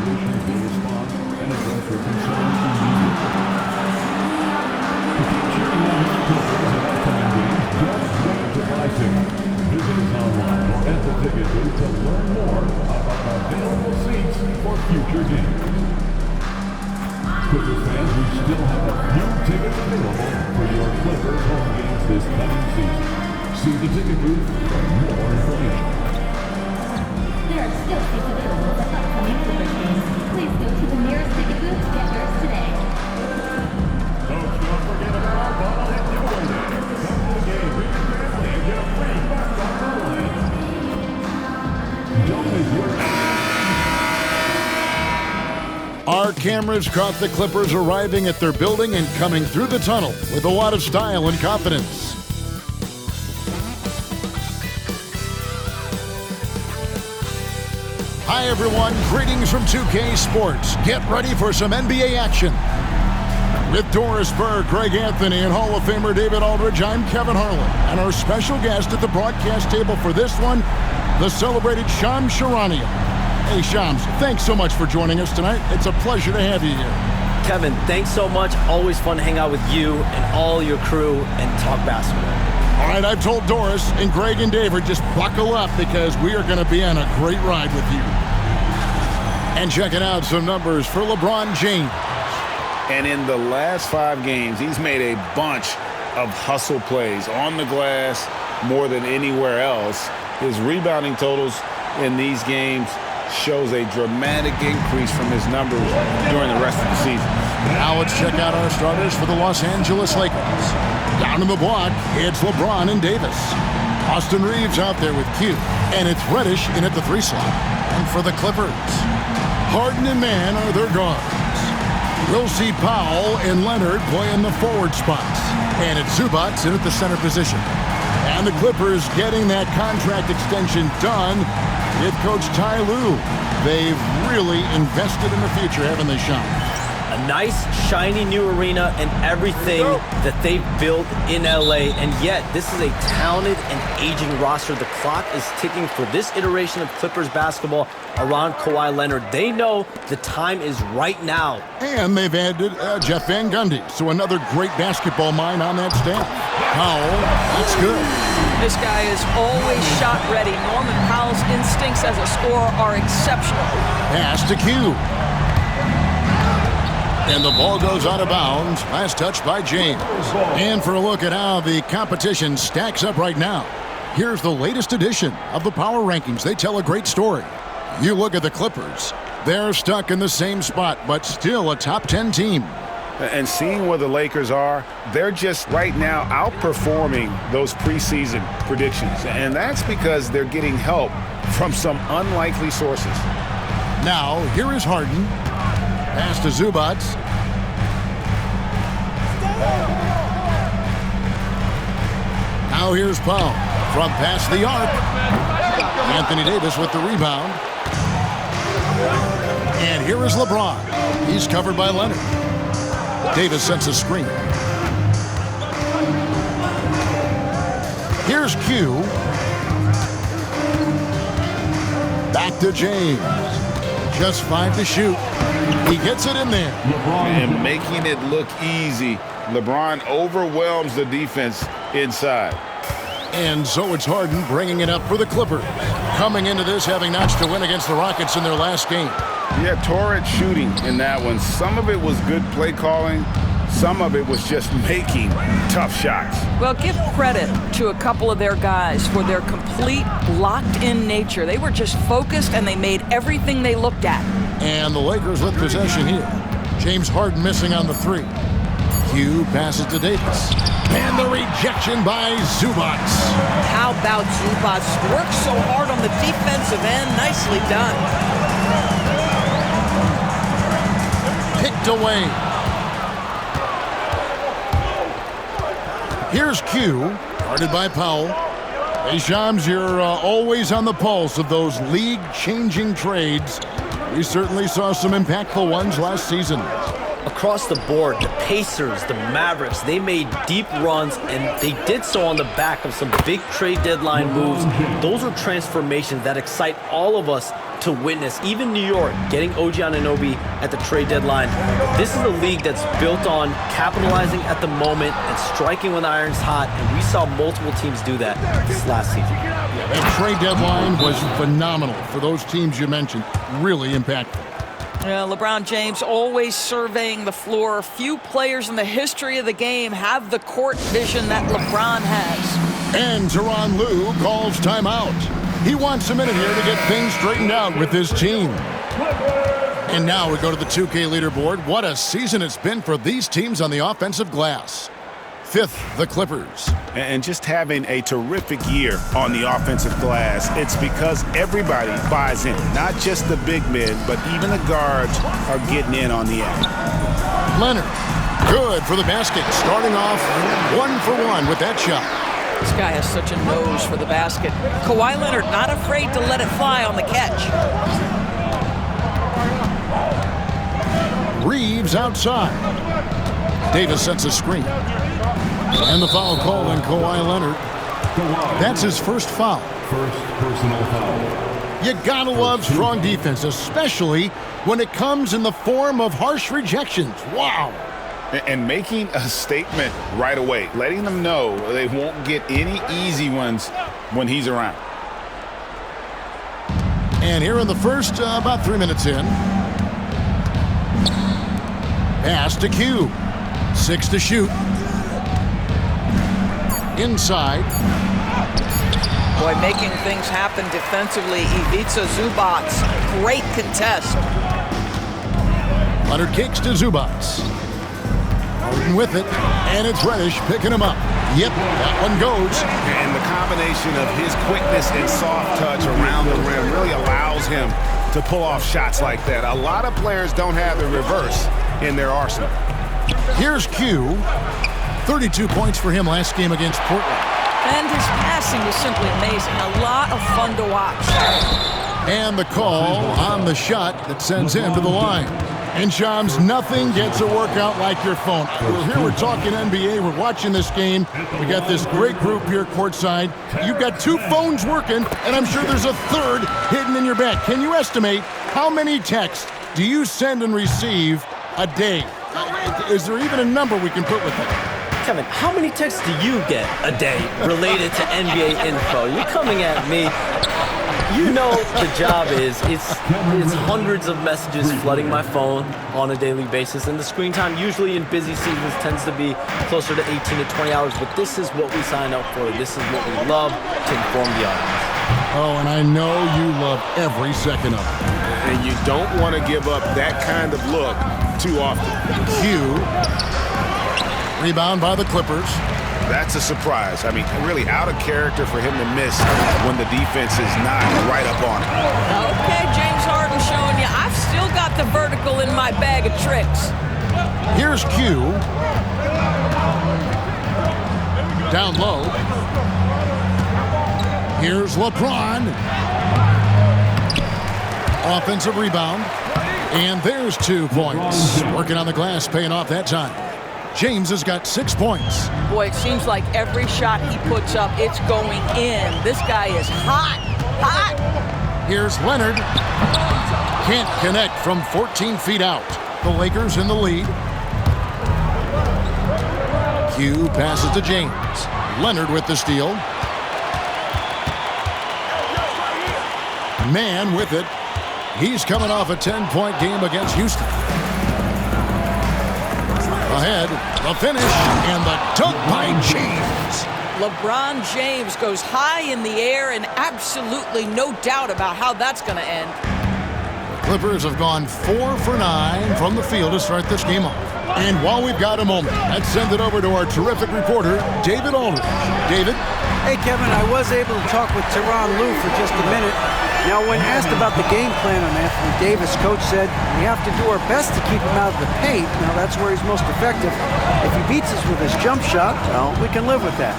commissioners will respond and address your concerns immediately. To keep cheering on your Clippers and upcoming games, don't wait to buy tickets. Visit us online or at the ticket booth to learn more about available seats for future games. Clippers fans, we still have a few tickets available for your Clippers home games this coming season. See the ticket booth for more information. There are still seats available for upcoming Clippers games. Please go to the nearest ticket booth to get yours today. Folks, don't forget about our bobblehead giveaway day. Come to the game, bring your family, and get a free buck on bobblehead. Don't miss your... Our cameras caught the Clippers arriving at their building and coming through the tunnel with a lot of style and confidence. Hi everyone, greetings from 2K Sports. Get ready for some NBA action. With Doris Burke, Greg Anthony, and Hall of Famer David Aldridge, I'm Kevin Harlan. And our special guest at the broadcast table for this one, the celebrated Shams Charania. Hey Shams, thanks so much for joining us tonight. It's a pleasure to have you here. Kevin, thanks so much. Always fun to hang out with you and all your crew and talk basketball. All right, I've told Doris and Greg and David, just buckle up because we are going to be on a great ride with you. And checking out some numbers for LeBron James. And in the last 5 games, he's made a bunch of hustle plays on the glass more than anywhere else. His rebounding totals in these games shows a dramatic increase from his numbers during the rest of the season. Now let's check out our starters for the Los Angeles Lakers. Down in the block, it's LeBron and Davis. Austin Reeves out there with Q, and it's Reddish in at the 3 slot. And for the Clippers, Harden and Mann are their guards. We'll see Powell and Leonard play in the forward spots. And it's Zubac in at the center position. And the Clippers getting that contract extension done with Coach Ty Lue. They've really invested in the future, haven't they, Sean? A nice, shiny new arena and everything that they've built in LA. And yet, this is a talented and aging roster. The clock is ticking for this iteration of Clippers basketball around Kawhi Leonard. They know the time is right now. And they've added Jeff Van Gundy, so another great basketball mind on that staff. Powell, that's good. This guy is always shot ready. Norman Powell's instincts as a scorer are exceptional. Pass to Q. And the ball goes out of bounds. Last touch by James. And for a look at how the competition stacks up right now, here's the latest edition of the Power Rankings. They tell a great story. You look at the Clippers. They're stuck in the same spot, but still a top 10 team. And seeing where the Lakers are, they're just right now outperforming those preseason predictions. And that's because they're getting help from some unlikely sources. Now, here is Harden. Pass to Zubac. Now here's Powell from past the arc. Anthony Davis with the rebound. And here is LeBron. He's covered by Leonard. Davis sets a screen. Here's Q. Back to James. Just 5 to shoot. He gets it in there. And making it look easy. LeBron overwhelms the defense inside. And so it's Harden bringing it up for the Clippers. Coming into this having notched a win against the Rockets in their last game. Yeah, torrid shooting in that one. Some of it was good play calling. Some of it was just making tough shots. Well, give credit to a couple of their guys for their complete locked-in nature. They were just focused, and they made everything they looked at. And the Lakers with possession here. James Harden missing on the 3. Q passes to Davis. And the rejection by Zubac. How about Zubac? Worked so hard on the defensive end. Nicely done. Picked away. Here's Q, guarded by Powell. Hey, Shams, you're always on the pulse of those league-changing trades. We certainly saw some impactful ones last season. Across the board, the Pacers, the Mavericks, they made deep runs, and they did so on the back of some big trade deadline moves. Those are transformations that excite all of us to witness. Even New York getting OG Anunoby at the trade deadline. This is a league that's built on capitalizing at the moment and striking when the iron's hot, and we saw multiple teams do that this last season. That trade deadline was phenomenal for those teams you mentioned. Really impactful. Yeah, LeBron James always surveying the floor. Few players in the history of the game have the court vision that LeBron has. And Tyronn Lue calls timeout. He wants a minute here to get things straightened out with his team. And now we go to the 2K leaderboard. What a season it's been for these teams on the offensive glass. 5th, the Clippers. And just having a terrific year on the offensive glass, it's because everybody buys in. Not just the big men, but even the guards are getting in on the act. Leonard, good for the basket. Starting off 1 for 1 with that shot. This guy has such a nose for the basket. Kawhi Leonard not afraid to let it fly on the catch. Reeves outside. Davis sets a screen. And the foul call on Kawhi Leonard. That's his first foul. First personal foul. You gotta love strong defense, especially when it comes in the form of harsh rejections. Wow. And making a statement right away, letting them know they won't get any easy ones when he's around. And here in the first, about 3 minutes in. Pass to Q. 6 to shoot. Inside. Boy, making things happen defensively. Ivica Zubac, great contest. Leonard kicks to Zubac. Harden with it, and it's Reddish picking him up. Yep, that one goes. And the combination of his quickness and soft touch around the rim really allows him to pull off shots like that. A lot of players don't have the reverse in their arsenal. Here's Q. 32 points for him last game against Portland. And his passing was simply amazing. A lot of fun to watch. And the call on the shot that sends him to the line. And Shams, nothing gets a workout like your phone. We're here, we're talking NBA, we're watching this game. We got this great group here courtside. You've got 2 phones working, and I'm sure there's a third hidden in your bag. Can you estimate how many texts do you send and receive a day? Is there even a number we can put with it? Kevin, how many texts do you get a day related to NBA info? You're coming at me. You know the job is, it's hundreds of messages flooding my phone on a daily basis, and the screen time usually in busy seasons tends to be closer to 18 to 20 hours, but this is what we sign up for. This is what we love to inform the audience. Oh, and I know you love every second of it. And you don't want to give up that kind of look too often. Q. Rebound by the Clippers. That's a surprise. I mean, really out of character for him to miss when the defense is not right up on him. Okay, James Harden showing you, I've still got the vertical in my bag of tricks. Here's Q. Down low. Here's LeBron. Offensive rebound. And there's 2 points. Working on the glass, paying off that time. James has got 6 points. Boy, it seems like every shot he puts up, it's going in. This guy is hot, hot. Here's Leonard. Can't connect from 14 feet out. The Lakers in the lead. Q passes to James. Leonard with the steal. Man with it. He's coming off a 10-point game against Houston. Ahead, the finish, and the dunk by James. LeBron James goes high in the air, and absolutely no doubt about how that's going to end. The Clippers have gone 4 for 9 from the field to start this game off. And while we've got a moment, let's send it over to our terrific reporter, David Aldridge. David? Hey, Kevin, I was able to talk with Tyronn Lue for just a minute. Now, when asked about the game plan on Anthony Davis, Coach said, we have to do our best to keep him out of the paint. Now, that's where he's most effective. If he beats us with his jump shot, well, we can live with that.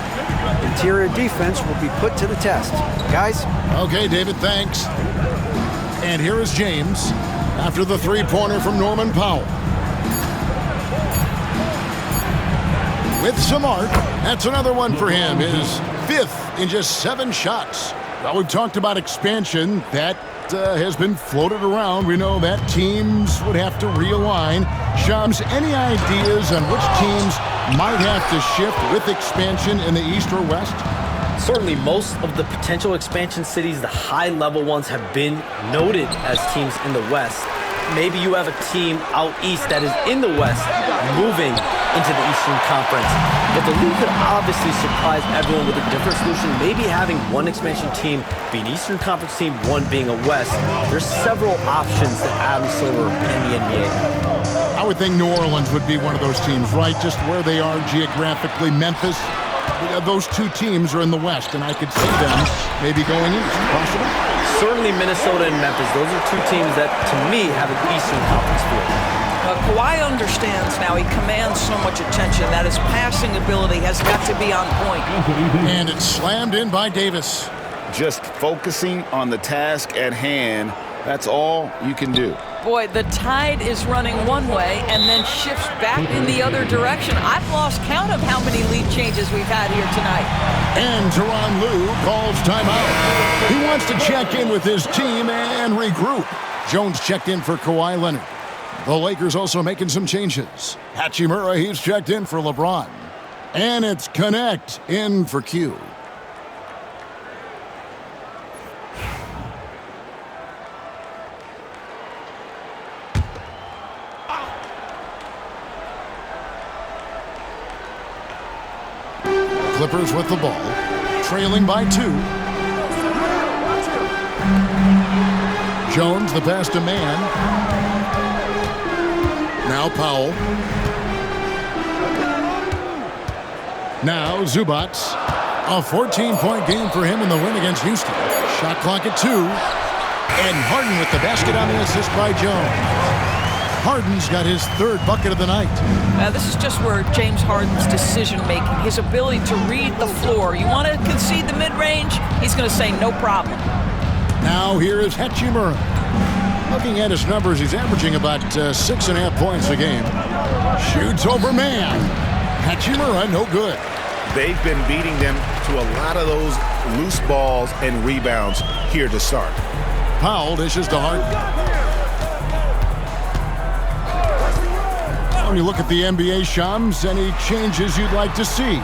Interior defense will be put to the test. Guys? Okay, David, thanks. And here is James after the 3-pointer from Norman Powell. with some arc. That's another one for him. His 5th in just 7 shots. Well, we've talked about expansion. That has been floated around. We know that teams would have to realign. Shams, any ideas on which teams might have to shift with expansion in the East or West? Certainly, most of the potential expansion cities, the high-level ones, have been noted as teams in the West. Maybe you have a team out east that is in the West moving into the Eastern Conference. But the league could obviously surprise everyone with a different solution. Maybe having one expansion team be an Eastern Conference team, one being a West. There's several options that Adam Silver in the NBA. I would think New Orleans would be one of those teams, right? Just where they are geographically. Memphis, those 2 teams are in the West, and I could see them maybe going east. Possible? Certainly Minnesota and Memphis. Those are 2 teams that, to me, have an Eastern Conference feel. Kawhi understands now. He commands so much attention that his passing ability has got to be on point. And it's slammed in by Davis. Just focusing on the task at hand, that's all you can do. Boy, the tide is running one way and then shifts back in the other direction. I've lost count of how many lead changes we've had here tonight. And Tyronn Lue calls timeout. He wants to check in with his team and regroup. Jones checked in for Kawhi Leonard. The Lakers also making some changes. Hachimura, he's checked in for LeBron. And it's Connect in for Q. Clippers with the ball, trailing by 2. Jones, the pass to man. Now Powell. Now Zubac. A 14-point game for him in the win against Houston. Shot clock at 2. And Harden with the basket on the assist by Jones. Harden's got his 3rd bucket of the night. This is just where James Harden's decision-making, his ability to read the floor. You want to concede the mid-range? He's going to say no problem. Now here is Hachimura. Looking at his numbers, he's averaging about 6.5 points a game. Shoots over man. Hachimura, no good. They've been beating them to a lot of those loose balls and rebounds here to start. Powell dishes to Harden. When you look at the NBA, Shams, any changes you'd like to see?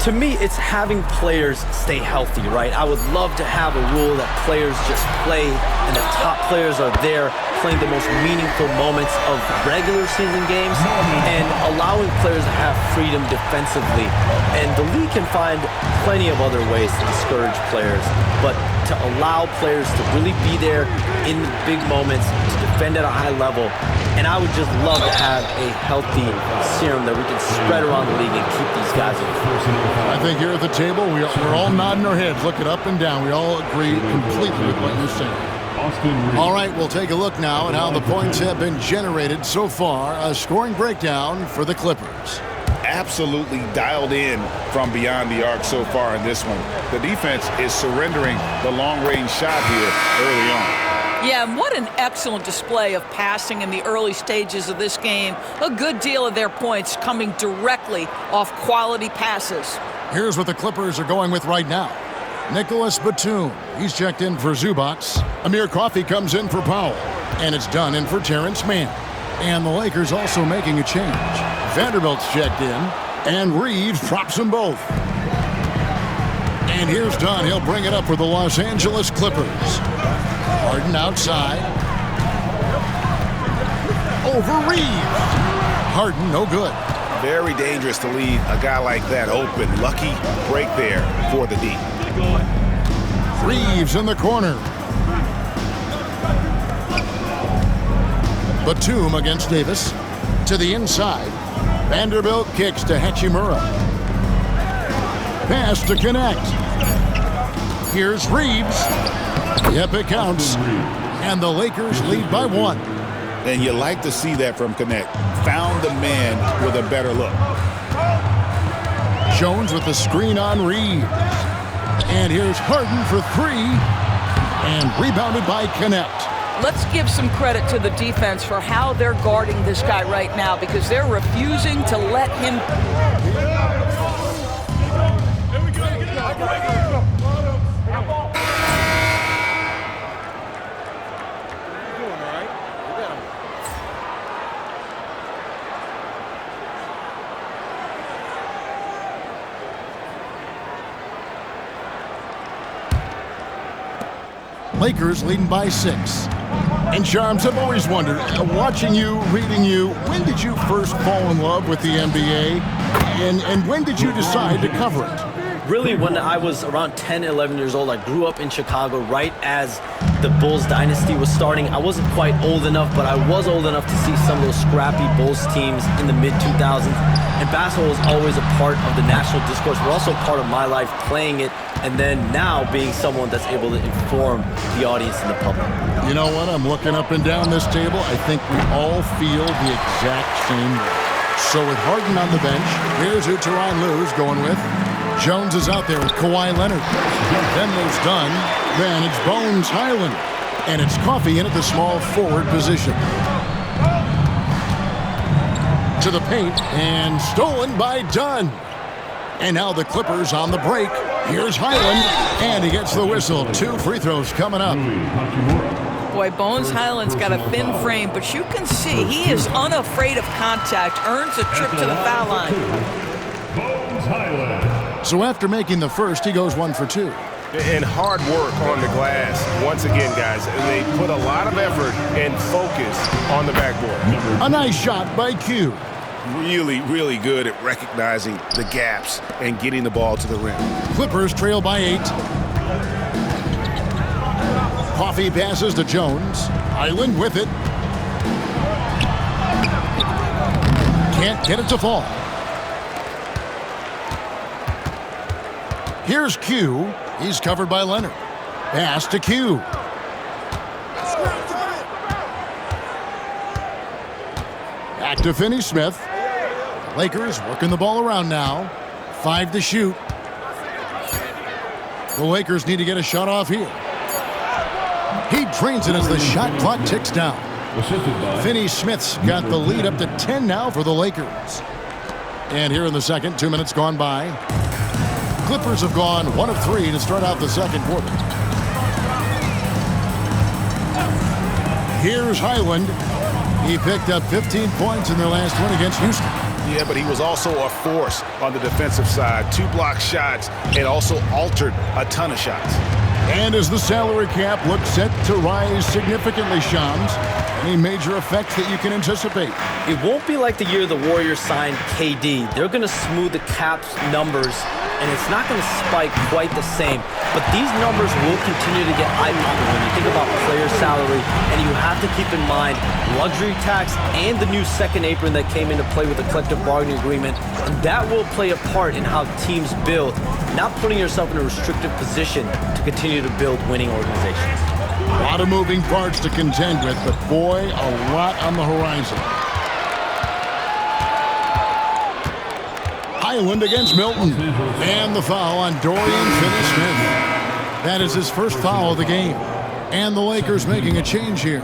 To me, it's having players stay healthy, right? I would love to have a rule that players just play and the top players are there playing the most meaningful moments of regular season games and allowing players to have freedom defensively. And the league can find plenty of other ways to discourage players, but to allow players to really be there in the big moments, to defend at a high level. And I would just love to have a healthy serum that we can spread around the league and keep these guys in. I think here at the table, we're all nodding our heads, looking up and down. We all agree completely with what you're saying. All right, we'll take a look now at how the points have been generated so far. A scoring breakdown for the Clippers. Absolutely dialed in from beyond the arc so far in this one. The defense is surrendering the long-range shot here early on. Yeah, and what an excellent display of passing in the early stages of this game. A good deal of their points coming directly off quality passes. Here's what the Clippers are going with right now. Nicholas Batum, he's checked in for Zubac. Amir Coffey comes in for Powell. And it's done in for Terrence Mann. And the Lakers also making a change. Vanderbilt's checked in, and Reeves drops them both. And here's Dunn. He'll bring it up for the Los Angeles Clippers. Harden outside. Over Reeves. Harden, no good. Very dangerous to leave a guy like that open. Lucky break there for the D. Reeves in the corner. Batum against Davis. To the inside. Vanderbilt kicks to Hachimura. Pass to Connect. Here's Reeves. Yep, it counts. And the Lakers lead by 1. And you like to see that from Connect. Found the man with a better look. Jones with the screen on Reeves. And here's Harden for 3. And rebounded by Connect. Let's give some credit to the defense for how they're guarding this guy right now because they're refusing to let him. Lakers leading by 6. And Charms, I've always wondered, watching you, reading you, when did you first fall in love with the NBA? And when did you decide to cover it? Really, when I was around 10, 11 years old, I grew up in Chicago right as the Bulls dynasty was starting. I wasn't quite old enough, but I was old enough to see some of those scrappy Bulls teams in the mid-2000s. And basketball was always a part of the national discourse, but also part of my life playing it, and then now being someone that's able to inform the audience and the public. You know what? I'm looking up and down this table. I think we all feel the exact same way. So with Harden on the bench, here's who Tyronn Lue's going with. Jones is out there with Kawhi Leonard. Then there's Dunn. Then it's Bones Highland. And it's Coffey in at the small forward position. To the paint, and stolen by Dunn. And now the Clippers on the break. Here's Highland, and he gets the whistle. 2 free throws coming up. Boy, Bones Highland's got a thin frame, but you can see he is unafraid of contact, earns a trip to the foul line. Bones Highland. So after making the first, he goes 1 for 2. And hard work on the glass. Once again, guys, they put a lot of effort and focus on the backboard. A nice shot by Q. Really, really good at recognizing the gaps and getting the ball to the rim. Clippers trail by 8. Coffey passes to Jones. Highland with it. Can't get it to fall. Here's Q. He's covered by Leonard. Pass to Q. Back to Finney-Smith. Lakers working the ball around now. 5 to shoot. The Lakers need to get a shot off here. He drains it as the shot clock ticks down. Finney-Smith's got the lead up to 10 now for the Lakers. And here in the second, 2 minutes gone by. Clippers have gone 1 of 3 to start out the second quarter. Here's Highland. He picked up 15 points in their last win against Houston. Yeah, but he was also a force on the defensive side. 2 block shots and also altered a ton of shots. And as the salary cap looks set to rise significantly, Shams, any major effects that you can anticipate? It won't be like the year the Warriors signed KD. They're going to smooth the cap's numbers, and it's not going to spike quite the same. But these numbers will continue to get eye-popping when you think about player salary, and you have to keep in mind luxury tax and the new second apron that came into play with the collective bargaining agreement, and that will play a part in how teams build, not putting yourself in a restrictive position to continue to build winning organizations. A lot of moving parts to contend with, but boy, a lot on the horizon. Highland against Milton. And the foul on Dorian Finney-Smith. That is his first foul of the game. And the Lakers making a change here.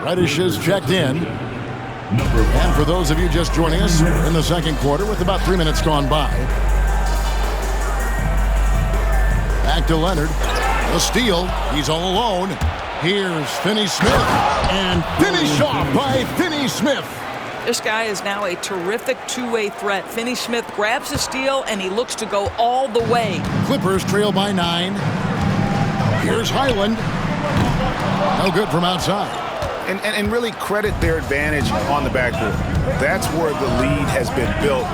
Reddish has checked in. And for those of you just joining us, we're in the second quarter with about 3 minutes gone by. Back to Leonard. The steal. He's all alone. Here's Finney-Smith. And finished off by Finney-Smith. This guy is now a terrific two-way threat. Finney-Smith grabs the steal, and he looks to go all the way. Clippers trail by 9. Here's Highland. No good from outside. And really credit their advantage on the backboard. That's where the lead has been built,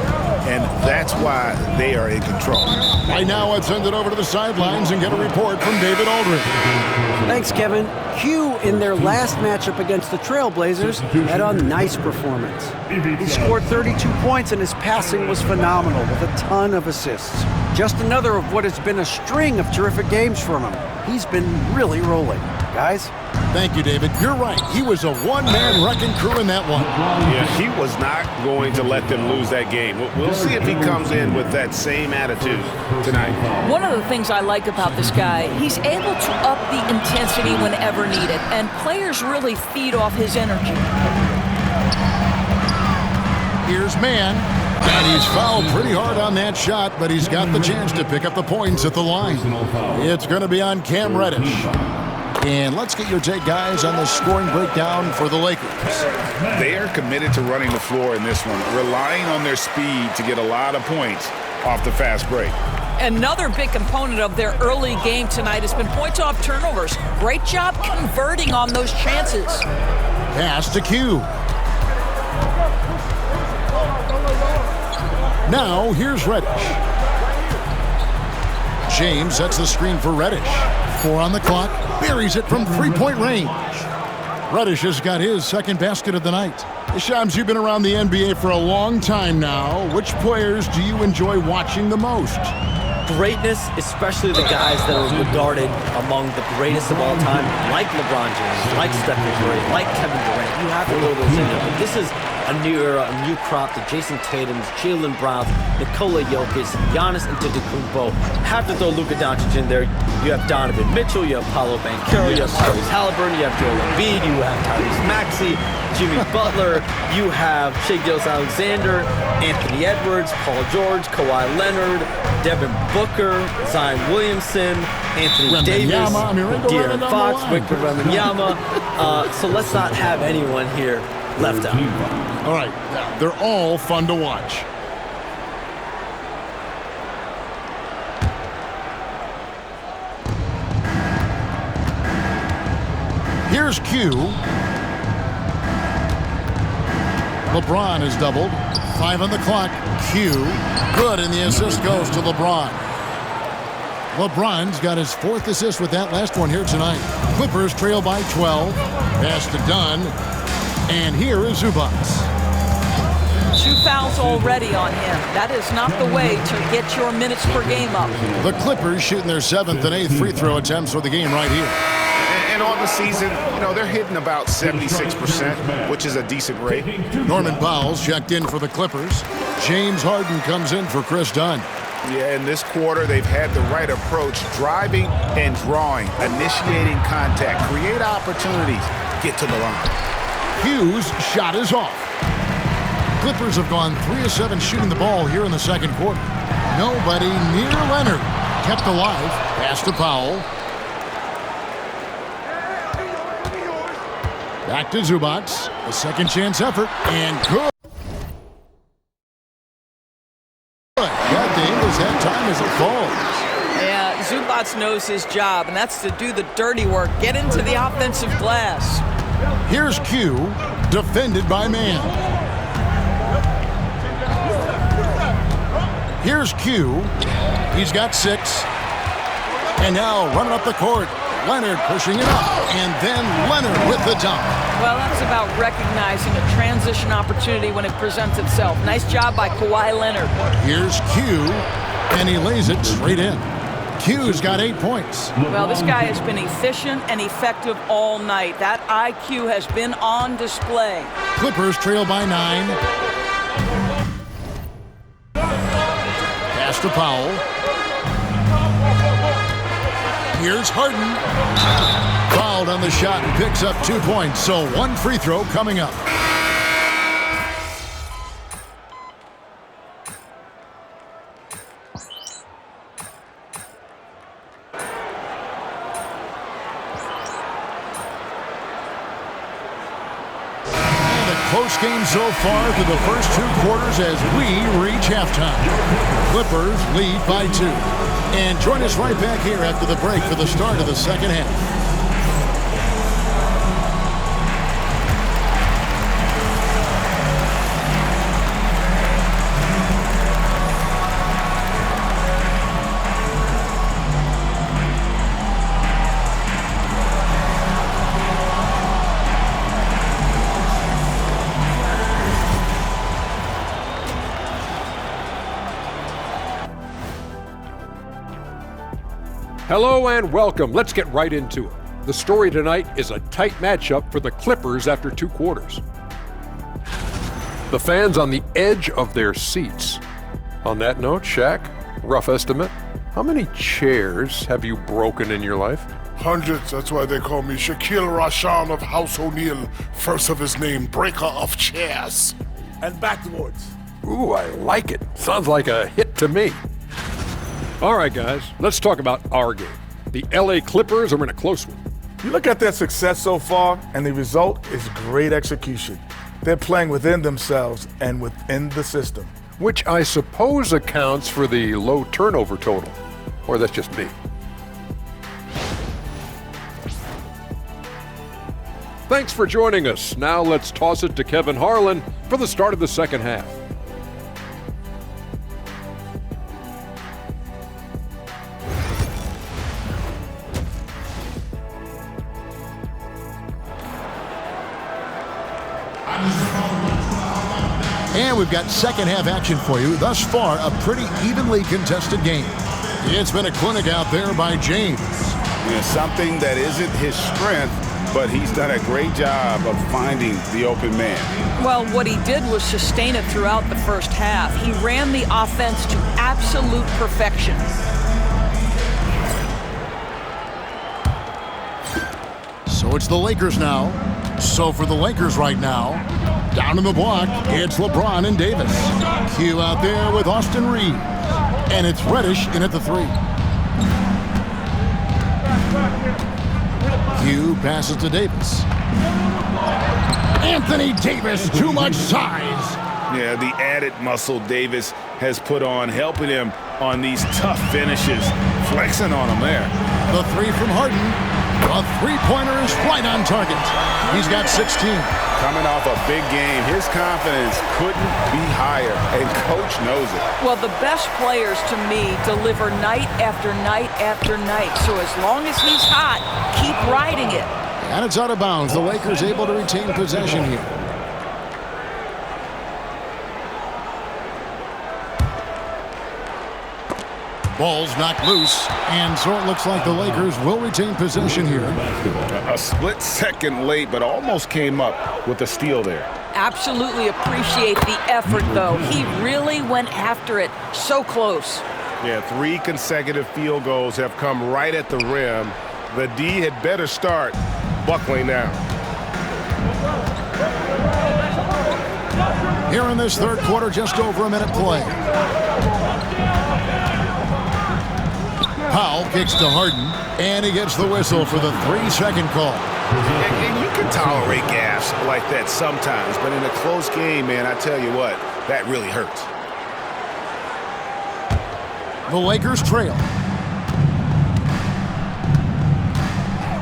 and that's why they are in control. Right now, let's send it over to the sidelines and get a report from David Aldridge. Thanks, Kevin. Q, in their last matchup against the Trailblazers, had a nice performance. He scored 32 points, and his passing was phenomenal with a ton of assists. Just another of what has been a string of terrific games from him. He's been really rolling. guys. Thank you, David. You're right. He was a one-man wrecking crew in that one. Yeah, he was not going to let them lose that game. We'll see if he comes in with that same attitude tonight. One of the things I like about this guy, he's able to up the intensity whenever needed, and players really feed off his energy. Here's Mann, and he's fouled pretty hard on that shot, but he's got the chance to pick up the points at the line. It's going to be on Cam Reddish. And let's get your take, guys, on the scoring breakdown for the Lakers. They are committed to running the floor in this one, relying on their speed to get a lot of points off the fast break. Another big component of their early game tonight has been points off turnovers. Great job converting on those chances. Pass to Q. Now, here's Reddish. James sets the screen for Reddish. 4 on the clock. Buries it from three-point range. Reddish has got his second basket of the night. Shams, you've been around the NBA for a long time now. Which players do you enjoy watching the most? Greatness, especially the guys that are regarded among the greatest of all time, like LeBron James, like Stephen Curry, like Kevin Durant. You have to throw those in there. But this is a new era, a new crop. The Jason Tatums, Jaylen Browns, Nikola Jokic, Giannis Antetokounmpo. Have to throw Luka Doncic in there. You have Donovan Mitchell, you have Paolo Banchero, you have Tyrese Halliburton, you have Joel Embiid, you have Tyrese Maxey, Jimmy Butler, you have Shai Gilgeous-Alexander, Anthony Edwards, Paul George, Kawhi Leonard, Devin Booker, Zion Williamson, Anthony Davis, De'Aaron Fox, Victor Wembanyama. So let's not have anyone here left out. All right, they're all fun to watch. Here's Q. LeBron is doubled. 5 on the clock. Q. Good, and the assist goes to LeBron. LeBron's got his 4th assist with that last one here tonight. Clippers trail by 12. Pass to Dunn. And here is Zubac. 2 fouls already on him. That is not the way to get your minutes per game up. The Clippers shooting their 7th and 8th free throw attempts for the game right here. And on the season, you know, they're hitting about 76%, which is a decent rate. Norman Powell's checked in for the Clippers. James Harden comes in for Chris Dunn. Yeah, in this quarter, they've had the right approach, driving and drawing, initiating contact, create opportunities, get to the line. Hughes' shot is off. Clippers have gone 3 of 7 shooting the ball here in the second quarter. Nobody near Leonard. Kept alive. Pass to Powell. Back to Zubac. A second chance effort. And good. That Davis had time as it falls. Yeah, Zubac knows his job, and that's to do the dirty work. Get into the offensive glass. Here's Q, defended by Mann. Here's Q. He's got 6. And now running up the court. Leonard pushing it up. And then Leonard with the dunk. Well, that's about recognizing a transition opportunity when it presents itself. Nice job by Kawhi Leonard. Here's Q. And he lays it straight in. Q's got 8 points. Well, this guy has been efficient and effective all night. That IQ has been on display. Clippers trail by 9. Pass to Powell. Here's Harden. Fouled on the shot and picks up 2 points. So 1 free throw coming up. Close game so far through the first 2 quarters as we reach halftime. Clippers lead by 2. And join us right back here after the break for the start of the second half. Hello and welcome. Let's get right into it. The story tonight is a tight matchup for the Clippers after 2 quarters. The fans on the edge of their seats. On that note, Shaq, rough estimate, how many chairs have you broken in your life? Hundreds. That's why they call me Shaquille Rashan of House O'Neal. First of his name, breaker of chairs. And backwards. Ooh, I like it. Sounds like a hit to me. All right, guys, let's talk about our game. The LA Clippers are in a close one. You look at their success so far, and the result is great execution. They're playing within themselves and within the system. Which I suppose accounts for the low turnover total. Or that's just me. Thanks for joining us. Now let's toss it to Kevin Harlan for the start of the second half. And we've got second half action for you. Thus far, a pretty evenly contested game. It's been a clinic out there by James. Yeah, something that isn't his strength, but he's done a great job of finding the open man. Well, what he did was sustain it throughout the first half. He ran the offense to absolute perfection. So it's the Lakers now. So for the Lakers right now, down in the block, it's LeBron and Davis. Q out there with Austin Reeves. And it's Reddish in at the 3. Q passes to Davis. Anthony Davis, too much size. Yeah, the added muscle Davis has put on, helping him on these tough finishes, flexing on him there. The 3 from Harden. A 3-pointer is right on target. He's got 16. Coming off a big game, his confidence couldn't be higher, and coach knows it. Well, the best players, to me, deliver night after night after night. So as long as he's hot, keep riding it. And it's out of bounds. The Lakers able to retain possession here. Ball's knocked loose, and so it looks like the Lakers will retain possession here. A split second late, but almost came up with a steal there. Absolutely appreciate the effort, though. He really went after it. So close. Yeah, 3 consecutive field goals have come right at the rim. The D had better start buckling now. Here in this third quarter, just over a minute play. Powell kicks to Harden, and he gets the whistle for the 3-second call. And you can tolerate gaffes like that sometimes, but in a close game, man, I tell you what, that really hurts. The Lakers trail.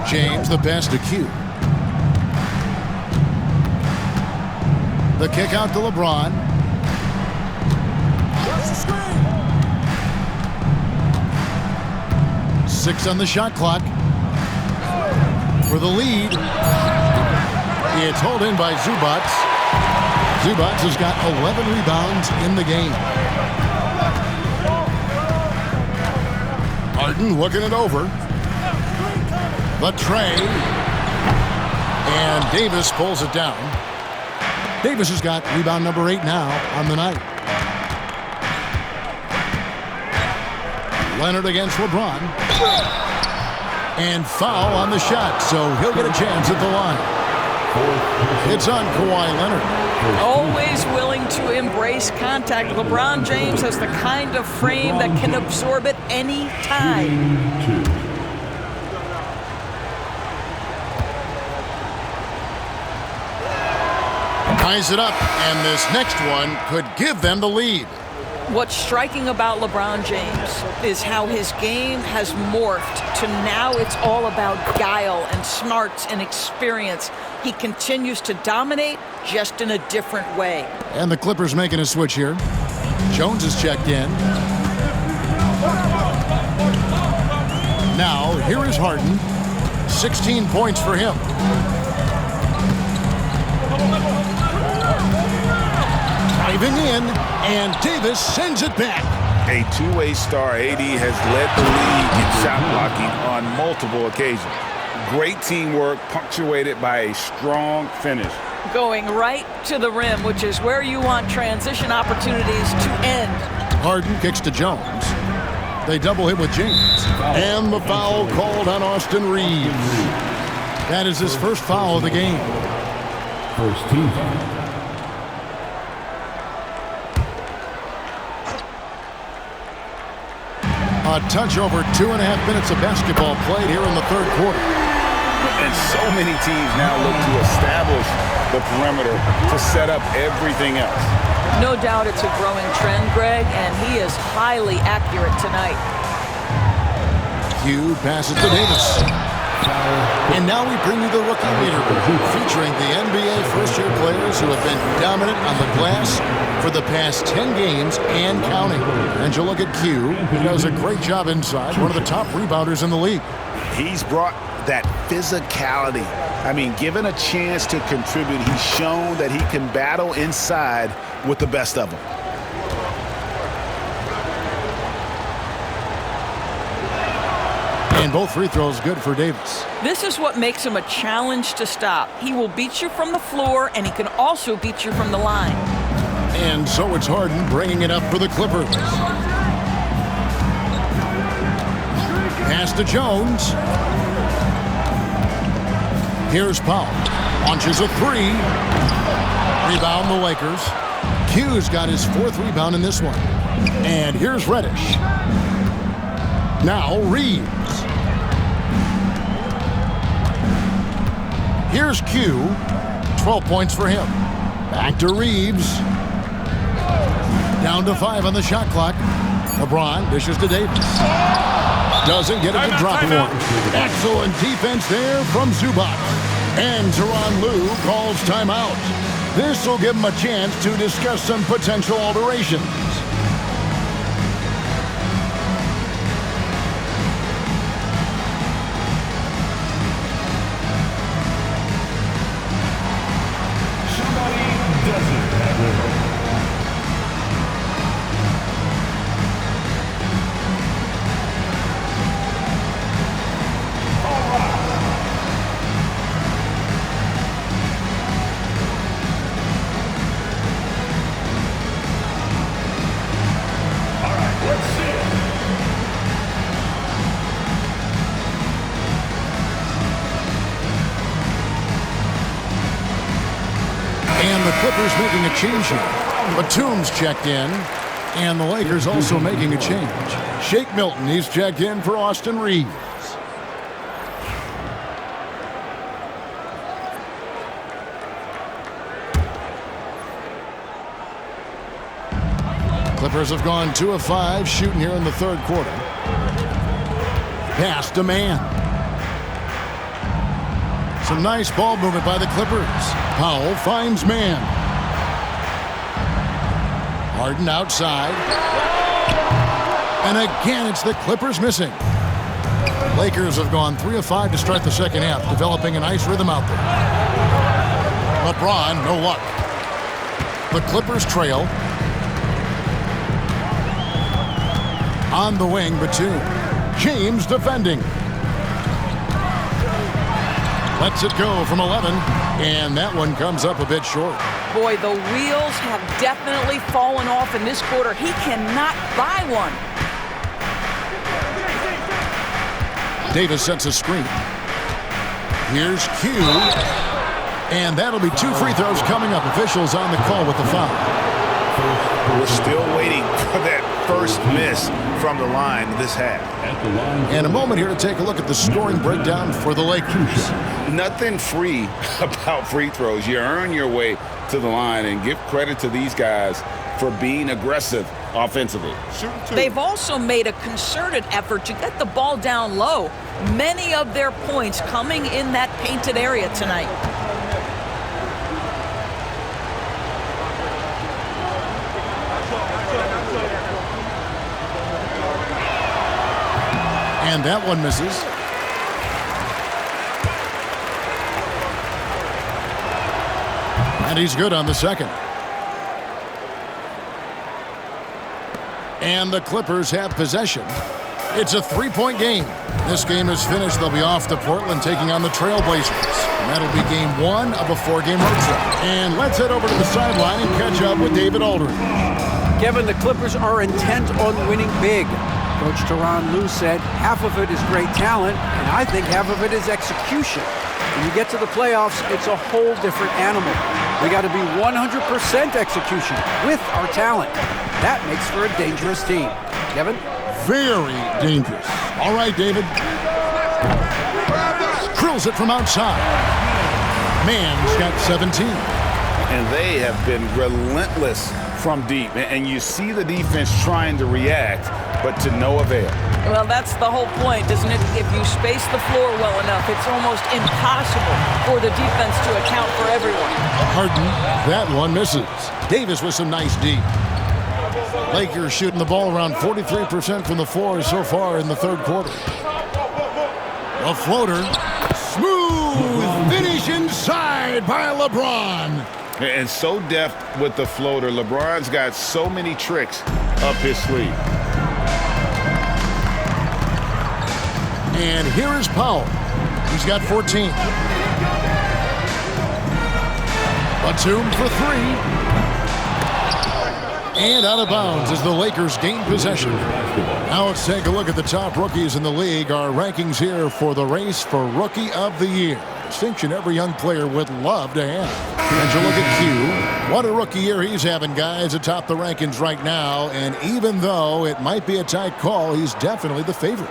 James, the pass to Q. The kick out to LeBron. 6 on the shot clock. For the lead, it's hauled in by Zubac. Zubac has got 11 rebounds in the game. Harden looking it over. The tray. And Davis pulls it down. Davis has got rebound number 8 now on the night. Leonard against LeBron. And foul on the shot, so he'll get a chance at the line. It's on Kawhi Leonard. Always willing to embrace contact. LeBron James has the kind of frame that can absorb it any time. Ties it up, and this next one could give them the lead. What's striking about LeBron James is how his game has morphed to now it's all about guile and smarts and experience. He continues to dominate, just in a different way. And the Clippers making a switch here. Jones is checked in. Now, here is Harden. 16 points for him. Driving in, and Davis sends it back. A two-way star, AD has led the league in shot blocking on multiple occasions. Great teamwork punctuated by a strong finish. Going right to the rim, which is where you want transition opportunities to end. Harden kicks to Jones. They double him with James. And the foul called on Austin Reeves. That is his first foul of the game. First team foul. A touch over 2.5 minutes of basketball played here in the third quarter. And so many teams now look to establish the perimeter to set up everything else. No doubt it's a growing trend, Greg, and he is highly accurate tonight. Hugh passes to Davis. And now we bring you the rookie leaderboard, featuring the NBA first-year players who have been dominant on the glass for the past 10 games and counting. And you look at Q, who does a great job inside, one of the top rebounders in the league. He's brought that physicality. I mean, given a chance to contribute, he's shown that he can battle inside with the best of them. And both free throws good for Davis. This is what makes him a challenge to stop. He will beat you from the floor, and he can also beat you from the line. And so it's Harden bringing it up for the Clippers. Pass to Jones. Here's Powell. Launches a three. Rebound the Lakers. Q's got his fourth rebound in this one. And here's Reddish. Now Reeves. Here's Q. 12 points for him. Back to Reeves. Down to 5 on the shot clock. LeBron dishes to Davis. Doesn't get it to drop one. Excellent defense there from Zubac. And Tyronn Lue calls timeout. This will give him a chance to discuss some potential alterations. Clippers making a change here. Batum's checked in, and the Lakers also making a change. Shake Milton, he's checked in for Austin Reeves. Clippers have gone 2 of 5 shooting here in the third quarter. Pass to Man. Some nice ball movement by the Clippers. Powell finds Man. Harden outside. And again, it's the Clippers missing. Lakers have gone 3 of 5 to start the second half, developing a nice rhythm out there. LeBron, no luck. The Clippers trail. On the wing, Batum. James defending. Lets it go from 11, and that one comes up a bit short. Boy, the wheels have definitely fallen off in this quarter. He cannot buy one. Davis sets a screen. Here's Q, and that'll be 2 free throws coming up. Officials on the call with the foul. We're still waiting for that first miss from the line this half. And a moment here to take a look at the scoring breakdown for the Lakers. Nothing free about free throws. You earn your way to the line, and give credit to these guys for being aggressive offensively. They've also made a concerted effort to get the ball down low. Many of their points coming in that painted area tonight. And that one misses. And he's good on the second. And the Clippers have possession. It's a 3-point game. This game is finished. They'll be off to Portland taking on the Trailblazers. And that'll be game 1 of a 4-game road trip. And let's head over to the sideline and catch up with David Aldridge. Kevin, the Clippers are intent on winning big. Coach Tyronn Lue said half of it is great talent, and I think half of it is execution. When you get to the playoffs, it's a whole different animal. We got to be 100% execution with our talent. That makes for a dangerous team. Kevin? Very dangerous. All right, David. Drills it from outside. Man's got 17. And they have been relentless from deep. And you see the defense trying to react, but to no avail. Well, that's the whole point, isn't it? If you space the floor well enough, it's almost impossible for the defense to account for everyone. Harden, that one misses. Davis with some nice D. Lakers shooting the ball around 43% from the floor so far in the third quarter. A floater. Smooth finish inside by LeBron. And so deft with the floater. LeBron's got so many tricks up his sleeve. And here is Powell. He's got 14. Batum for 3. And out of bounds as the Lakers gain possession. Now let's take a look at the top rookies in the league. Our rankings here for the race for Rookie of the Year. Distinction every young player would love to have. And you look at Q. What a rookie year he's having, guys, atop the rankings right now. And even though it might be a tight call, he's definitely the favorite.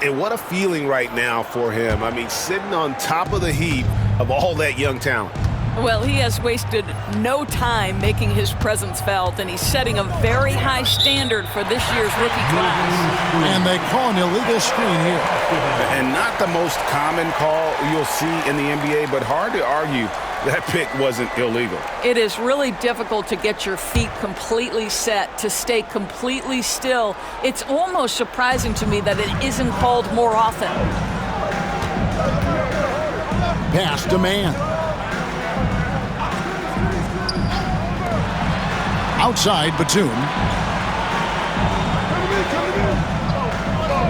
And what a feeling right now for him. I mean, sitting on top of the heap of all that young talent. Well, he has wasted no time making his presence felt, and he's setting a very high standard for this year's rookie class. And they call an illegal screen here. And not the most common call you'll see in the NBA, but hard to argue that pick wasn't illegal. It is really difficult to get your feet completely set, to stay completely still. It's almost surprising to me that it isn't called more often. Pass to Man. Outside, Batum.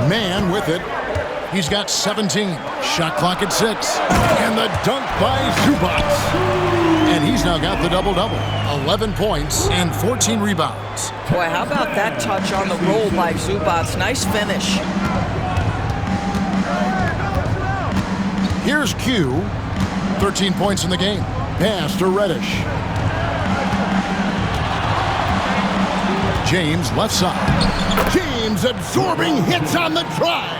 Man with it. He's got 17. Shot clock at 6. And the dunk by Zubac. And he's now got the double-double. 11 points and 14 rebounds. Boy, how about that touch on the roll by Zubac? Nice finish. Here's Q. 13 points in the game. Pass to Reddish. James left side. James absorbing hits on the drive.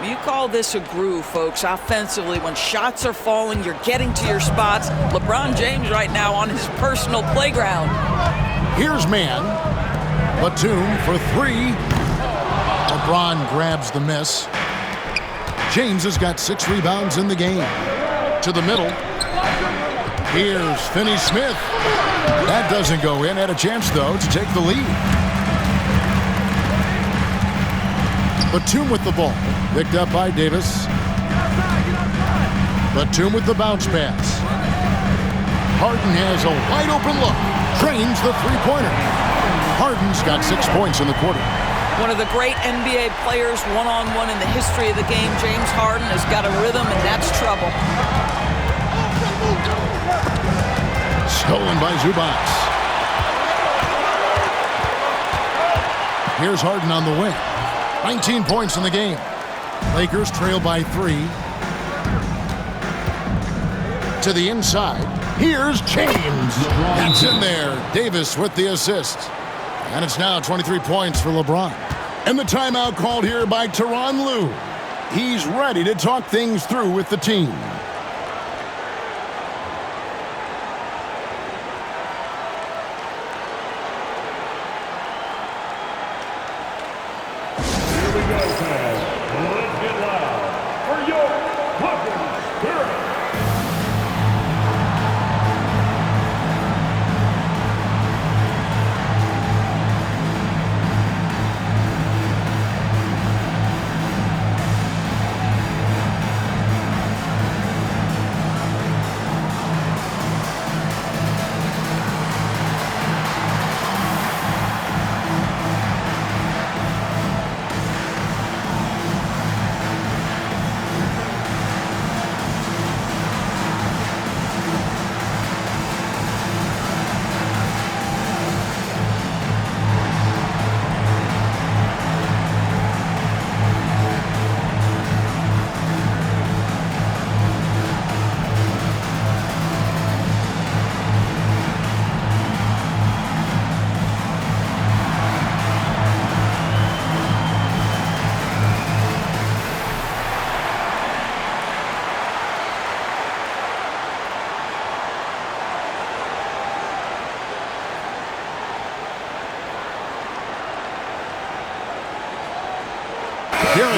You call this a groove, folks. Offensively, when shots are falling, you're getting to your spots. LeBron James right now on his personal playground. Here's Man. Batum for 3. LeBron grabs the miss. James has got 6 rebounds in the game. To the middle. Here's Finney-Smith. That doesn't go in. Had a chance, though, to take the lead. Batum with the ball. Picked up by Davis. Batum with the bounce pass. Harden has a wide-open look. Trains the three-pointer. Harden's got 6 points in the quarter. One of the great NBA players one-on-one in the history of the game, James Harden, has got a rhythm, and that's trouble. Stolen by Zubac. Here's Harden on the wing. 19 points in the game. Lakers trail by 3. To the inside. Here's James. That's in there. Davis with the assist. And it's now 23 points for LeBron. And the timeout called here by Tyronn Lue. He's ready to talk things through with the team.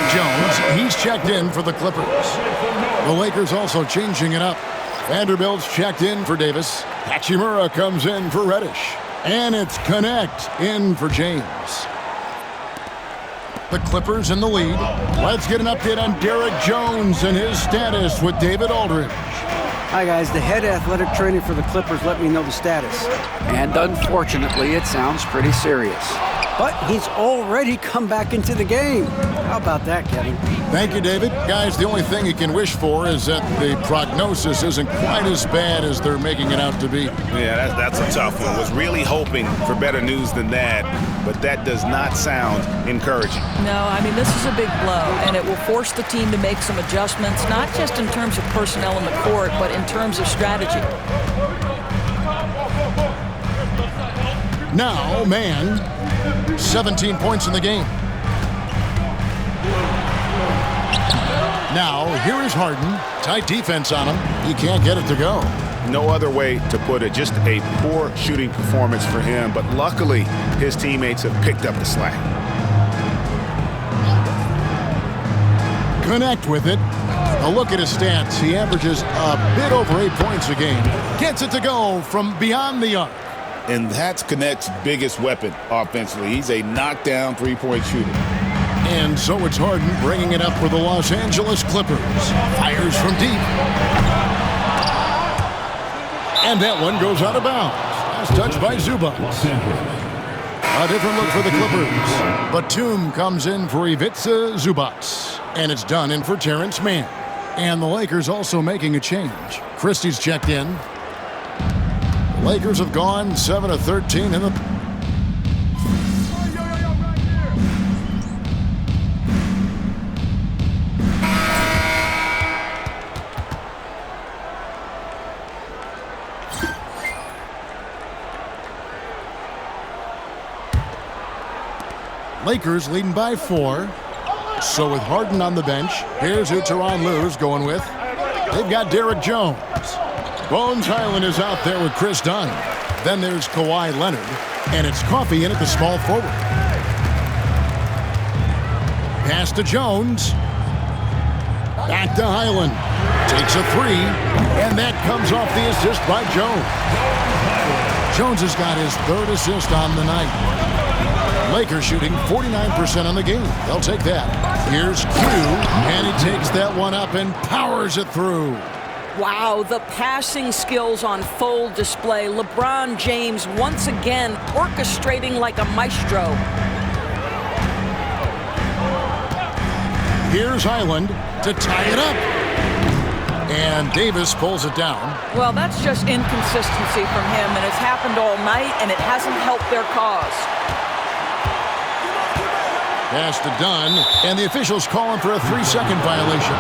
Derek Jones. He's checked in for the Clippers. The Lakers also changing it up. Vanderbilt's checked in for Davis. Hachimura comes in for Reddish. And it's Connect in for James. The Clippers in the lead. Let's get an update on Derek Jones and his status with David Aldridge. Hi, guys. The head athletic trainer for the Clippers let me know the status. And unfortunately, it sounds pretty serious. But he's already come back into the game. How about that, Kevin? Thank you, David. Guys, the only thing you can wish for is that the prognosis isn't quite as bad as they're making it out to be. Yeah, that's a tough one. Was really hoping for better news than that, but that does not sound encouraging. No, I mean, this is a big blow, and it will force the team to make some adjustments, not just in terms of personnel in the court, but in terms of strategy. Now, man, 17 points in the game. Now, here is Harden. Tight defense on him. He can't get it to go. No other way to put it. Just a poor shooting performance for him, but luckily his teammates have picked up the slack. Connect with it. A look at his stats. He averages a bit over 8 points a game. Gets it to go from beyond the arc. And that's Connect's biggest weapon offensively. He's a knockdown three-point shooter. And so it's Harden bringing it up for the Los Angeles Clippers. Fires from deep. And that one goes out of bounds. Last touch by Zubac. A different look for the Clippers. Batum comes in for Ivica Zubac. And it's done in for Terrence Mann. And the Lakers also making a change. Christie's checked in. The Lakers have gone 7 of 13 in the... Lakers leading by 4. So with Harden on the bench, here's who Tyronn Lue's going with. They've got Derek Jones. Bones Highland is out there with Chris Dunn. Then there's Kawhi Leonard. And it's Coffey in at the small forward. Pass to Jones. Back to Highland. Takes a 3. And that comes off the assist by Jones. Jones has got his 3rd assist on the night. Lakers shooting 49% on the game. They'll take that. Here's Q, and he takes that one up and powers it through. Wow, the passing skills on full display. LeBron James once again orchestrating like a maestro. Here's Highland to tie it up. And Davis pulls it down. Well, that's just inconsistency from him, and it's happened all night, and it hasn't helped their cause. Pass to Dunn, and the officials call him for a 3-second violation.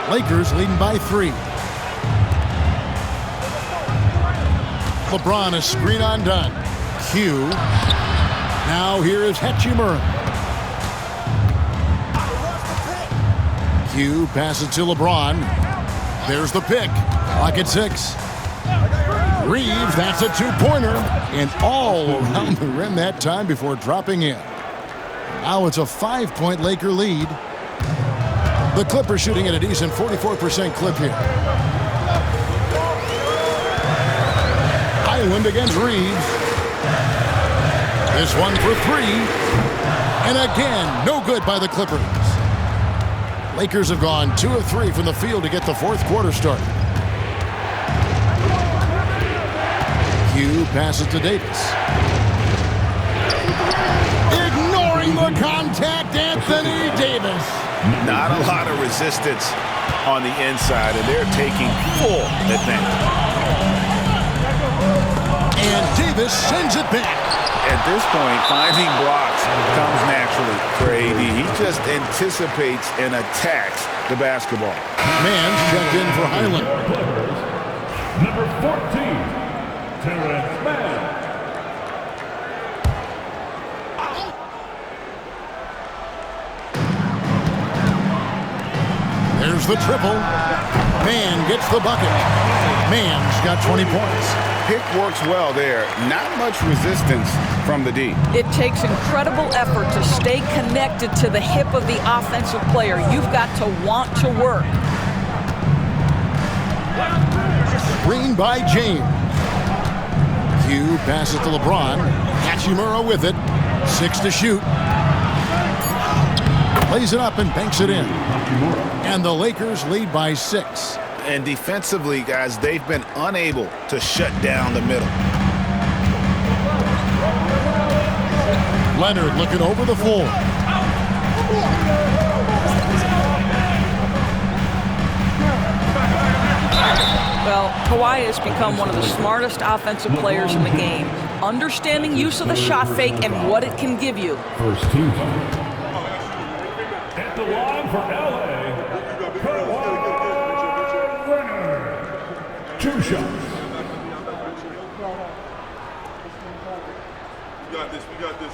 Lakers leading by 3. LeBron, a screen on Dunn. Q. Now here is Hachimura. Q passes to LeBron. There's the pick. Clock at 6. Reeves, that's a 2-pointer. And all around the rim that time before dropping in. Now it's a 5-point Laker lead. The Clippers shooting at a decent 44% clip here. Highland against Reeves. This one for 3. And again, no good by the Clippers. Lakers have gone 2 of 3 from the field to get the 4th quarter started. Q passes to Davis. Ignoring the contact, Anthony Davis. Not a lot of resistance on the inside, and they're taking full advantage. And Davis sends it back. At this point, finding blocks comes naturally for AD. He just anticipates and attacks the basketball. Man's checked in for Highland. Number 14. Terrence Mann. There's the triple. Mann gets the bucket. Mann's got 20 points. Pick works well there. Not much resistance from the D. It takes incredible effort to stay connected to the hip of the offensive player. You've got to want to work. Screen by James. Q passes to LeBron. Hachimura with it. 6 to shoot. Plays it up and banks it in. And the Lakers lead by 6. And defensively, guys, they've been unable to shut down the middle. Leonard looking over the floor. Well, Kawhi has become one of the smartest offensive players in the game, understanding use of the shot fake and what it can give you. First team. At the line for LA, Kawhi Leonard. 2 shots. We got this, we got this.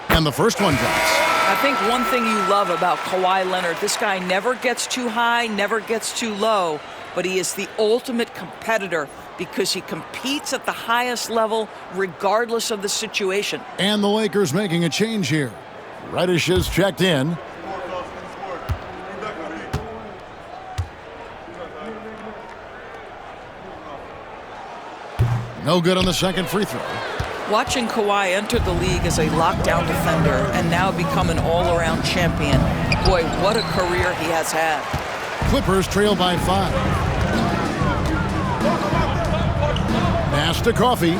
And the first one drops. I think one thing you love about Kawhi Leonard, this guy never gets too high, never gets too low, but he is the ultimate competitor because he competes at the highest level regardless of the situation. And the Lakers making a change here. Reddish is checked in. No good on the second free throw. Watching Kawhi enter the league as a lockdown defender and now become an all-around champion. Boy, what a career he has had. Clippers trail by 5. Pass to Coffee.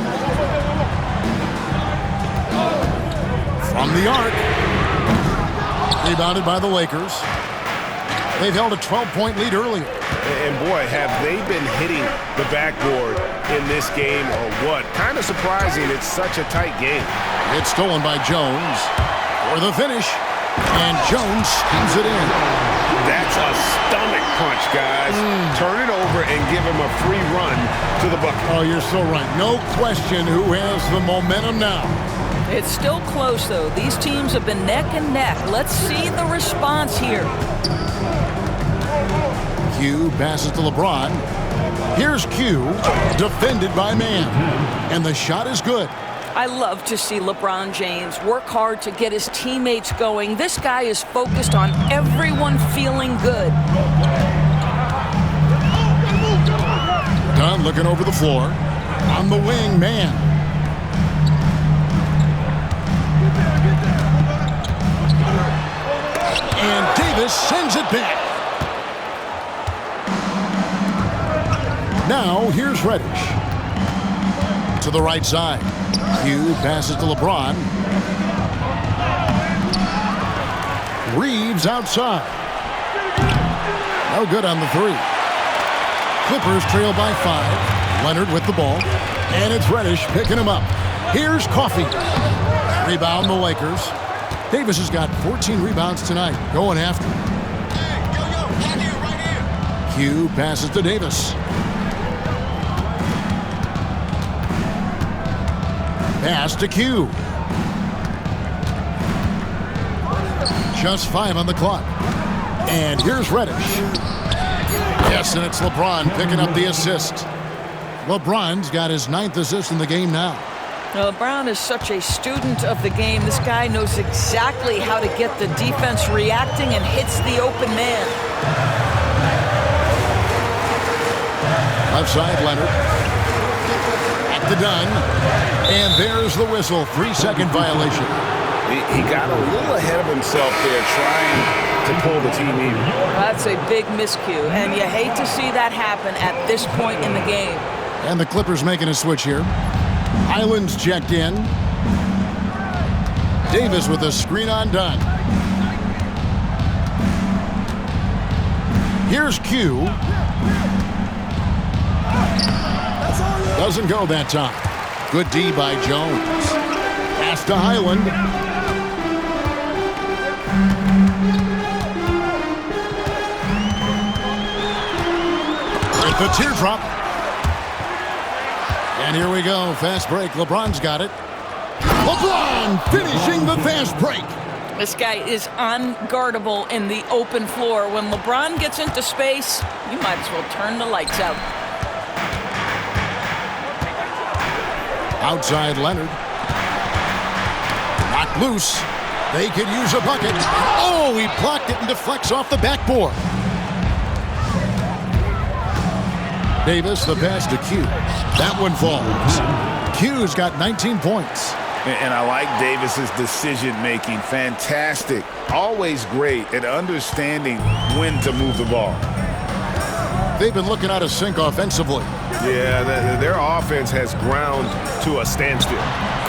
From the arc. Rebounded by the Lakers. They've held a 12-point lead earlier. And boy, have they been hitting the backboard in this game or what? Kind of surprising. It's such a tight game. It's stolen by Jones for the finish. And Jones spins it in. That's a stomach punch, guys. Turn it over and give him a free run to the bucket. Oh, you're so right. No question who has the momentum now. It's still close, though. These teams have been neck and neck. Let's see the response here. Q passes to LeBron. Here's Q, defended by Mann. And the shot is good. I love to see LeBron James work hard to get his teammates going. This guy is focused on everyone feeling good. Dunn looking over the floor. On the wing, Mann. And Davis sends it back. Now, here's Reddish. To the right side. Q passes to LeBron. Reeves outside. No good on the 3. Clippers trail by 5. Leonard with the ball. And it's Reddish picking him up. Here's Coffee. Rebound the Lakers. Davis has got 14 rebounds tonight. Going after him. Q passes to Davis. Pass to Q. Just 5 on the clock. And here's Reddish. Yes, and it's LeBron picking up the assist. LeBron's got his 9th assist in the game now. LeBron is such a student of the game. This guy knows exactly how to get the defense reacting and hits the open man. Left side, Leonard. At the Dunn. And there's the whistle. 3-second violation. He got a little ahead of himself there trying to pull the team in. That's a big miscue, and you hate to see that happen at this point in the game. And the Clippers making a switch here. Highland's checked in. Davis with a screen on Dunn. Here's Q. Doesn't go that time. Good D by Jones. Pass to Highland. with the teardrop. And here we go. Fast break. LeBron's got it. LeBron finishing the fast break. This guy is unguardable in the open floor. When LeBron gets into space, you might as well turn the lights out. Outside Leonard. Knocked loose. They could use a bucket. Oh, he blocked it and deflects off the backboard. Davis, the pass to Q. That one falls. Q's got 19 points. And I like Davis's decision-making. Fantastic. Always great at understanding when to move the ball. They've been looking out of sync offensively. Yeah, their offense has ground to a standstill.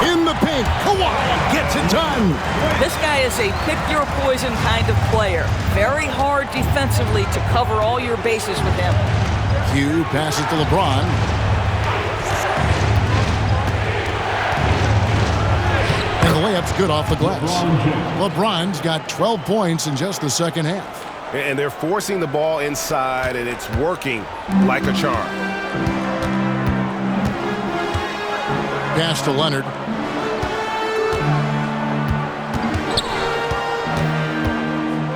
In the paint, Kawhi gets it done. This guy is a pick-your-poison kind of player. Very hard defensively to cover all your bases with him. Q passes to LeBron. And the layup's good off the glass. LeBron's got 12 points in just the second half. And they're forcing the ball inside, and it's working like a charm. Pass to Leonard.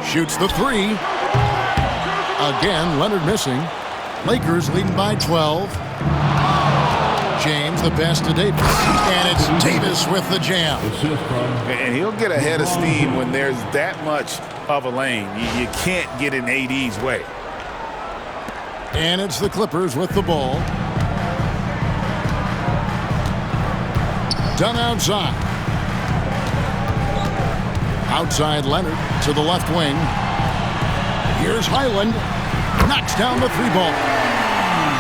Shoots the three. Again, Leonard missing. Lakers leading by 12. James, the pass to Davis. And it's Davis with the jam. And he'll get ahead of steam when there's that much of a lane. You can't get in AD's way. And it's the Clippers with the ball. Done outside. Outside Leonard to the left wing. Here's Highland. Knocks down the three ball.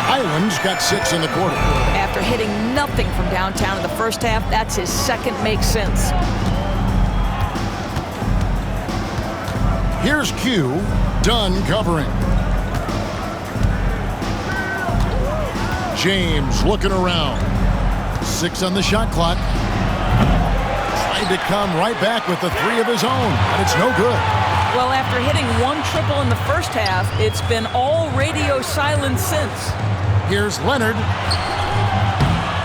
Highland's got 6 in the quarter. After hitting nothing from downtown in the first half, that's his second make since. Here's Q. Done covering. James looking around. 6 on the shot clock. Tried to come right back with the 3 of his own, and it's no good. Well, after hitting 1 triple in the first half, it's been all radio silence since. Here's Leonard.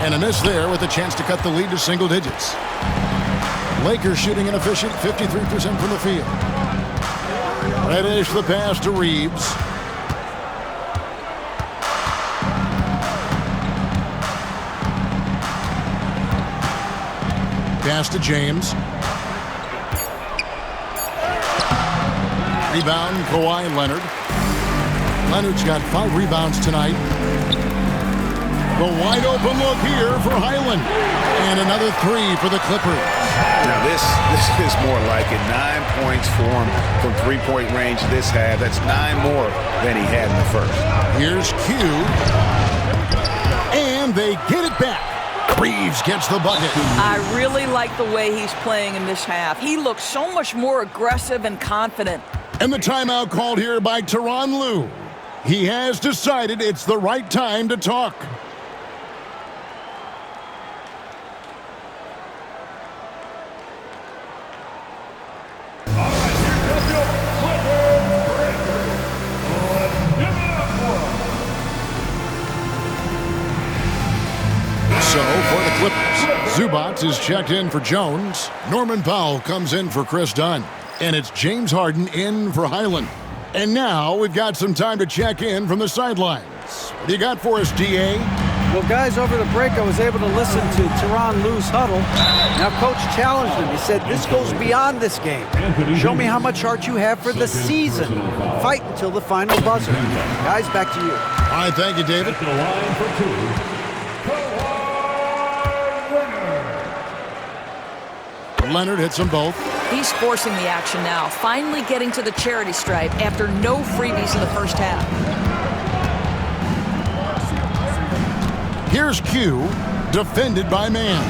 And a miss there with a chance to cut the lead to single digits. Lakers shooting an efficient 53% from the field. Reddish the pass to Reeves. Pass to James. Rebound, Kawhi Leonard. Leonard's got 5 rebounds tonight. The wide open look here for Highland. And another 3 for the Clippers. Now this is more like it. 9 points for him from three-point range this half. That's 9 more than he had in the first. Here's Q. And they get it back. Reeves gets the bucket. I really like the way he's playing in this half. He looks so much more aggressive and confident. And the timeout called here by Tyronn Lue. He has decided it's the right time to talk. So for the Clippers, Zubac is checked in for Jones. Norman Powell comes in for Chris Dunn. And it's James Harden in for Highland. And now we've got some time to check in from the sidelines. What do you got for us, D.A.? Well, guys, over the break, I was able to listen to Tyronn Lue's huddle. Now, Coach challenged him. He said, this goes beyond this game. Show me how much heart you have for the season. Fight until the final buzzer. Guys, back to you. All right, thank you, David. At the line for 2, Leonard hits them both. He's forcing the action now, finally getting to the charity stripe after no freebies in the first half. Here's Q, defended by Man.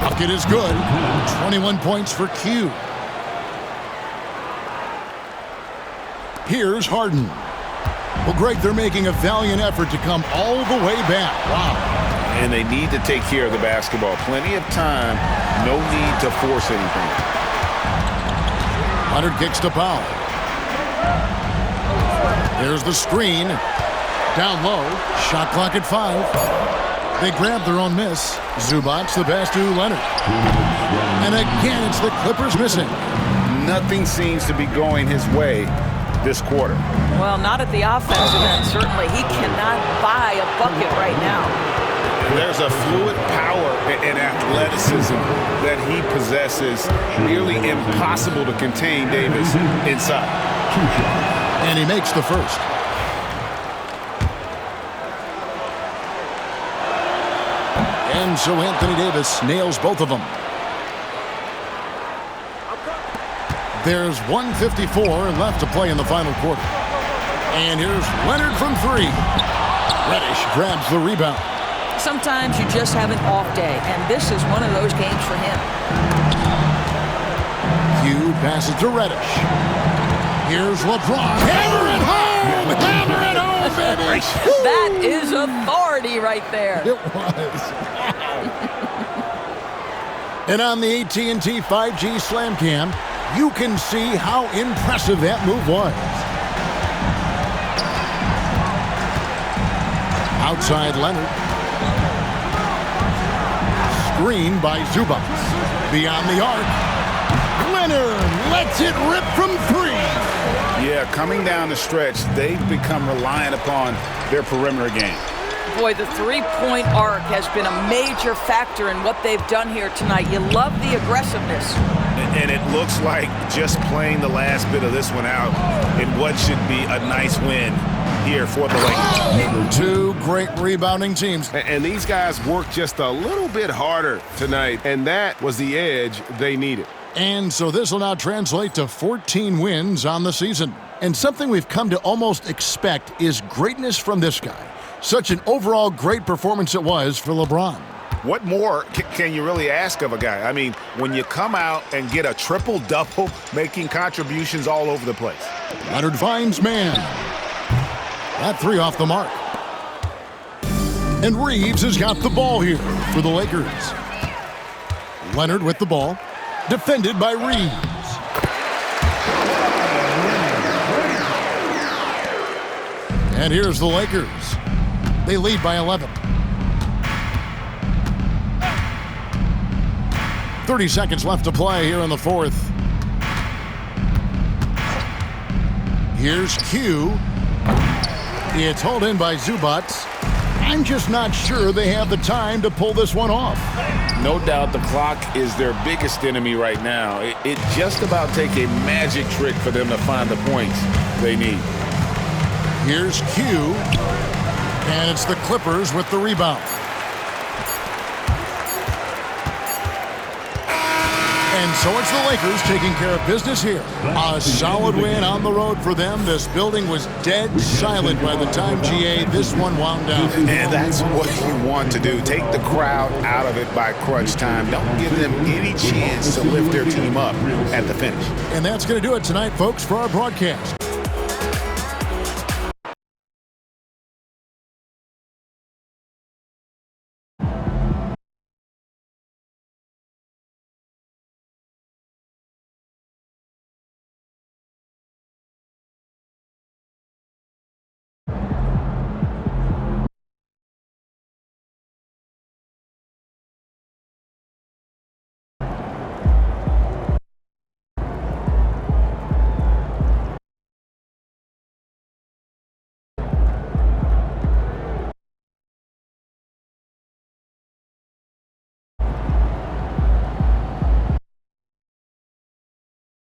Bucket is good. 21 points for Q. Here's Harden. Well, Greg, they're making a valiant effort to come all the way back. Wow. And they need to take care of the basketball. Plenty of time. No need to force anything. Leonard kicks to Powell. There's the screen. Down low, shot clock at 5. They grab their own miss. Zubac the pass to Leonard. And again, it's the Clippers missing. Nothing seems to be going his way this quarter. Well, not at the offensive end, certainly. He cannot buy a bucket right now. There's a fluid power and athleticism that he possesses. Nearly impossible to contain Davis inside. And he makes the first. And so Anthony Davis nails both of them. There's 1:54 left to play in the final quarter. And here's Leonard from 3. Reddish grabs the rebound. Sometimes you just have an off day, and this is one of those games for him. Hugh passes to Reddish. Here's LeBron. Hammer it home! Hammer it home, baby! That is authority right there. It was. And on the AT&T 5G Slam Cam, you can see how impressive that move was. Outside Leonard. Screen by Zubac. Beyond the arc. Leonard lets it rip from 3. Yeah, coming down the stretch, they've become reliant upon their perimeter game. Boy, the three-point arc has been a major factor in what they've done here tonight. You love the aggressiveness. And it looks like just playing the last bit of this one out in what should be a nice win here for the Lakers. 2 great rebounding teams. And these guys worked just a little bit harder tonight, and that was the edge they needed. And so this will now translate to 14 wins on the season. And something we've come to almost expect is greatness from this guy. Such an overall great performance it was for LeBron. What more can you really ask of a guy? I mean, when you come out and get a triple-double, making contributions all over the place. Leonard finds man. That 3 off the mark. And Reeves has got the ball here for the Lakers. Leonard with the ball. Defended by Reeves. And here's the Lakers. They lead by 11. 30 seconds left to play here in the fourth. Here's Q. It's hauled in by Zubac. I'm just not sure they have the time to pull this one off. No doubt the clock is their biggest enemy right now. It just about take a magic trick for them to find the points they need. Here's Q. And it's the Clippers with the rebound. And so it's the Lakers taking care of business here. A solid win on the road for them. This building was dead silent by the time, GA, this one wound down. And that's what you want to do. Take the crowd out of it by crunch time. Don't give them any chance to lift their team up at the finish. And that's going to do it tonight, folks, for our broadcast.